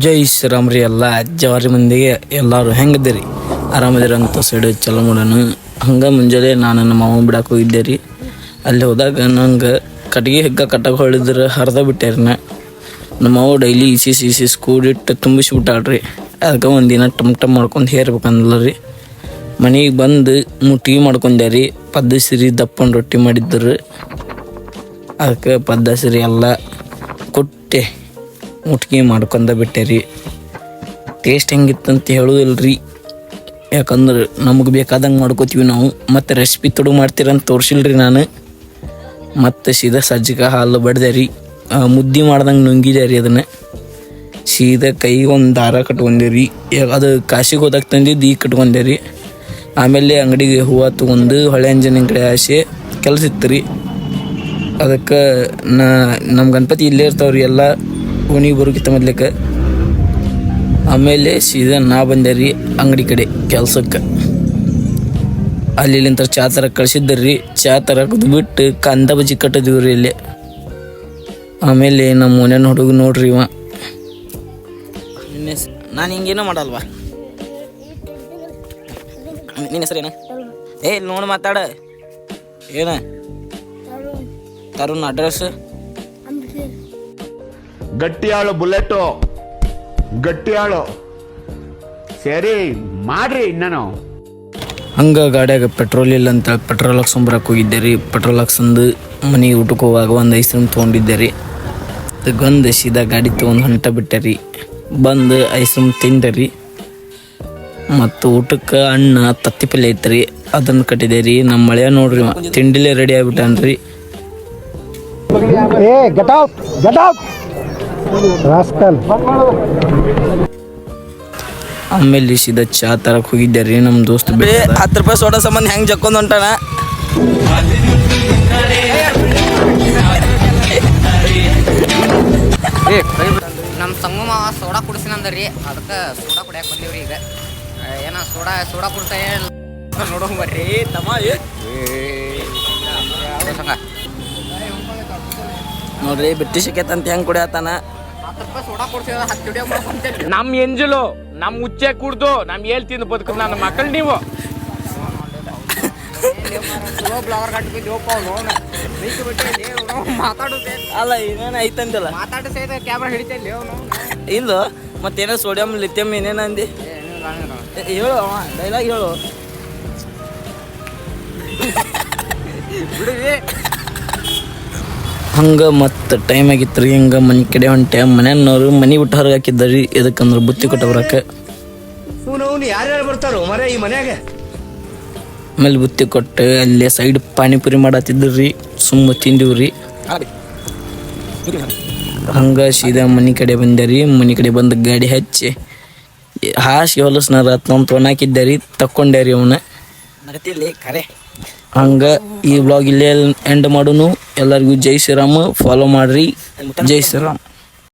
ಜೈ ಶ್ರೀರಾಮ್ ರೀ. ಎಲ್ಲ ಜವಾರಿ ಮಂದಿಗೆ ಎಲ್ಲರೂ ಹೆಂಗದಿರಿ, ಆರಾಮದಿರಿ ಅಂತ ಸೈಡ್ ಚಲೋ ಮಾಡೋಣ. ಹಂಗೆ ಮುಂಜಾನೆ ನಾನು ನಮ್ಮ ಮಾವ ಬಿಡಕ್ಕೆ ಹೋಗಿದ್ದೆ ರೀ. ಅಲ್ಲಿ ಹೋದಾಗ ನಂಗೆ ಕಟ್ಗೆ ಹಿಗ್ಗ ಕಟ್ಟಕ್ಕೆ ಹೊಳಿದ್ರೆ ಹರಿದ ಬಿಟ್ಟಾರಿ. ನಮ್ಮ ಮಾವು ಡೈಲಿ ಇಸಿ ಸ್ಕೂಡಿಟ್ಟು ತುಂಬಿಸ್ಬಿಟ್ಟಾಳ್ರಿ. ಅದಕ್ಕೆ ಒಂದಿನ ಟಮ್ ಮಾಡ್ಕೊಂಡು ಹೇರ್ಬೇಕಂದಲ್ಲ ರೀ. ಮನೆಗೆ ಬಂದು ಮುಟ್ಟಿಗೆ ಮಾಡ್ಕೊಂಡೆ ರೀ. ಪದ್ದಸಿರಿ ದಪ್ಪನ ರೊಟ್ಟಿ ಮಾಡಿದ್ರು. ಅದಕ್ಕೆ ಪದ್ದಸಿರಿ ಎಲ್ಲ ಕೊಟ್ಟೆ ಮುಟ್ಗಿ ಮಾಡ್ಕೊಂಡ ಬಿಟ್ಟೆ ರೀ. ಟೇಸ್ಟ್ ಹೆಂಗಿತ್ತಂತ ಹೇಳೋದಿಲ್ಲ ರೀ, ಯಾಕಂದ್ರೆ ನಮಗೆ ಬೇಕಾದಂಗೆ ಮಾಡ್ಕೋತೀವಿ ನಾವು. ಮತ್ತು ರೆಸಿಪಿ ತೊಡು ಮಾಡ್ತೀರಂತ ತೋರಿಸಿಲ್ರಿ ನಾನು. ಮತ್ತು ಸೀದಾ ಸಜ್ಜಿಗೆ ಹಾಲು ಬಡ್ದೆ ರೀ, ಮುದ್ದೆ ಮಾಡ್ದಂಗೆ ನುಂಗಿದೆ ರೀ. ಅದನ್ನು ಸೀದಾ ಕೈಗೆ ಒಂದು ದಾರ ಕಟ್ಕೊಂಡೆ ರೀ. ಅದು ಕಾಶಿಗೆ ಹೋದಾಗ ತಂದಿದ್ದು ಈಗ ಕಟ್ಕೊಂಡೆ ರೀ. ಆಮೇಲೆ ಅಂಗಡಿಗೆ ಹೂವು ತೊಗೊಂಡು ಹೊಳೆ ಅಂಜನ ಕಡೆ ಆಸೆ ಕೆಲಸ ಇತ್ತು ರೀ. ಅದಕ್ಕೆ ನಮ್ಮ ಗಣಪತಿ ಇಲ್ಲೇ ಇರ್ತಾವ್ರಿ ಎಲ್ಲ ಓಣಿಗೆ ಬರೋಕ್ಕಿಂತ ಮೊದ್ಲಿಕ್ಕೆ. ಆಮೇಲೆ ಸೀದಾ ನಾ ಬಂದೆ ರೀ ಅಂಗಡಿ ಕಡೆ ಕೆಲ್ಸಕ್ಕೆ. ಅಲ್ಲಿಂದ ಚಾ ತರಕ್ಕೆ ಕಳಿಸಿದ್ದರಿ. ಚಾ ತರಕದು ಬಿಟ್ಟು ಕಂದ ಬಜ್ಜಿ ಕಟ್ಟಿದ್ವಿ ರೀ ಇಲ್ಲಿ. ಆಮೇಲೆ ನಮ್ಮ ಮನೇನ ಹುಡುಗ ನೋಡ್ರಿ ಇವ. ನಾನು ಹಿಂಗೇನೋ ಮಾಡಲ್ವಾ? ನಿನ್ನ ಹೆಸರೇನ? ಏ ನೋಡಿ ಮಾತಾಡ. ಏನ ತರುಣ್ ಅಡ್ರೆಸ್? ಗಟ್ಟಿಯಾಳು ಬುಲೆಟು, ಗಟ್ಟಿಯಾಳು. ಸರಿ ಮಾಡ್ರಿ ಇನ್ನೇನು. ಹಂಗೆ ಗಾಡಿಯಾಗ ಪೆಟ್ರೋಲ್ ಇಲ್ಲ ಅಂತ ಪೆಟ್ರೋಲ್ ಹಾಕ್ಸೊಂಬರಕ್ಕೆ ಹೋಗಿದ್ದೆ ರೀ. ಪೆಟ್ರೋಲ್ ಹಾಕ್ಸಂದು ಮನೆಗೆ ಊಟಕ್ಕೆ ಹೋಗುವಾಗ ಒಂದು ಐಸ್ ಕ್ರೀಮ್ ತೊಗೊಂಡಿದ್ದೆ ರೀ. ಅದಕ್ಕೊಂದು ಸೀದಾ ಗಾಡಿ ತೊಗೊಂಡು ಹೊಂಟ ಬಿಟ್ಟೆ ರೀ. ಬಂದು ಐಸ್ ಕ್ರೀಮ್ ತಿಂದೆ ರೀ. ಮತ್ತು ಊಟಕ್ಕೆ ಅಣ್ಣ ತತ್ತಿ ಪಲ್ಯ ಐತೆ ರೀ, ಅದನ್ನು ಕಟ್ಟಿದೆ ರೀ. ನಮ್ಮ ಮಳೆಯ ನೋಡ್ರಿ ತಿಂಡಿಲೇ ರೆಡಿ ಆಗಿಬಿಟ್ಟಾನ್ರಿ. ಆಮೇಲೆ ಸೀದಾ ಚಾ ತರಕ್ಕೆ ಹೋಗಿದ್ದೆ ರೀ. ನಮ್ಮ ದೋಸ್ತ 10 ರೂಪಾಯಿ ಸೋಡಾ ಸಂಬಂಧ ಹೆಂಗೆ ಜಕ್ಕೊಂಡ್ ಹೊಂಟಾನ. ನಮ್ಮ ಸಂಗಮ ಸೋಡಾ ಕುಡಿಸಿನಂದ್ರಿ, ಅದಕ್ಕೆ ಸೋಡಾ ಕುಡಿಯಕ್ಕೆ ಬಂದೀವ್ರಿ. ಈಗ ಏನ ಸೋಡಾ ಕುಡ್ತಾ ನೋಡೋಂಗ್ ಬರ್ರಿ ತಮ್ಮ. ನೋಡ್ರಿ ಬಿಟ್ಟಿ ಸಿಕ್ಕೈತಂತ ಹೆಂಗೆ ಕುಡಿಯತ್ತಾನ. 10 ರೂಪಾಯಿ ಸೋಡಾ ಕುಡ್ಸಿದ್ರೆ 10 ವಿಡಿಯೋ ಮಾಡ್ಕೊಂತೇನೆ. ನಮ್ಮ ಎಂಜಲು ನಮ್ಮ ಹುಚ್ಚೆ ಕುಡ್ದು ನಮ್ಮ ಏಲ್ ತಿಂದು ಬದುಕು ನನ್ನ ಮಕ್ಕಳು ನೀವು. ಬ್ಲಾಗರ್ ಕಟ್ಬಿದ್ದೋಪ ಮಾತಾಡುತ್ತೆ ಅಲ್ಲ ಏನೇನು ಐತಂತಲ್ಲ ಮಾತಾಡ ಸಹಿತ ಕ್ಯಾಮ್ರಾ ಹಿಡಿತೇಲಿ ಅವನು. ಇಂದು ಮತ್ತೇನೋ ಸೋಡಿಯಂ ಲಿಥಿಯಂ ಏನೇನು ಅಂದಿ ಹೇಳು, ಡೈಲಾಗ್ ಹೇಳು. ಹಂಗೆ ಮತ್ತು ಟೈಮ್ ಆಗಿತ್ತು ರೀ. ಹಿಂಗೆ ಮನೆ ಕಡೆ ಹೊಂಟೆ. ಮನೆಯವ್ರು ಮನೆ ಬಿಟ್ಟು ಹೊರಗೆ ಹಾಕಿದ್ದಾರಿ. ಎದಕ್ಕಂದ್ರೆ ಬುತ್ತಿ ಕೊಟ್ಟ ಬರಕ್ಕೆ. ಯಾರ್ಯಾರು ಬರ್ತಾರೋ ಮರ ಈ ಮನ್ಯಾಗ? ಆಮೇಲೆ ಬುತ್ತಿ ಕೊಟ್ಟು ಅಲ್ಲೇ ಸೈಡ್ ಪಾನಿಪುರಿ ಮಾಡತ್ತಿದ್ರು ರೀ. ಸುಮ್ಮ ತಿಂದಿವಿ ರೀ. ಹಂಗೆ ಸೀದಾ ಮನೆ ಕಡೆ ಬಂದೆ ರೀ. ಮನೆ ಕಡೆ ಬಂದು ಗಾಡಿ ಹಚ್ಚಿ ಹಾಸಿ ಹೊಲಸ್ನ ರತ್ನ ತೊಗೊಂಡಾಕಿದ್ದೆ ರೀ. ತಕ್ಕೊಂಡೆ ರೀ ಅವನ್ನ. ಖರೆ ಹಂಗೆ ಈ ವ್ಲಾಗ್ ಇಲ್ಲೇ ಎಂಡ್ ಮಾಡೋನು. ಎಲ್ಲರಿಗೂ ಜೈ ಶ್ರೀರಾಮ್. ಫಾಲೋ ಮಾಡಿರಿ. ಜೈ ಶ್ರೀರಾಮ್.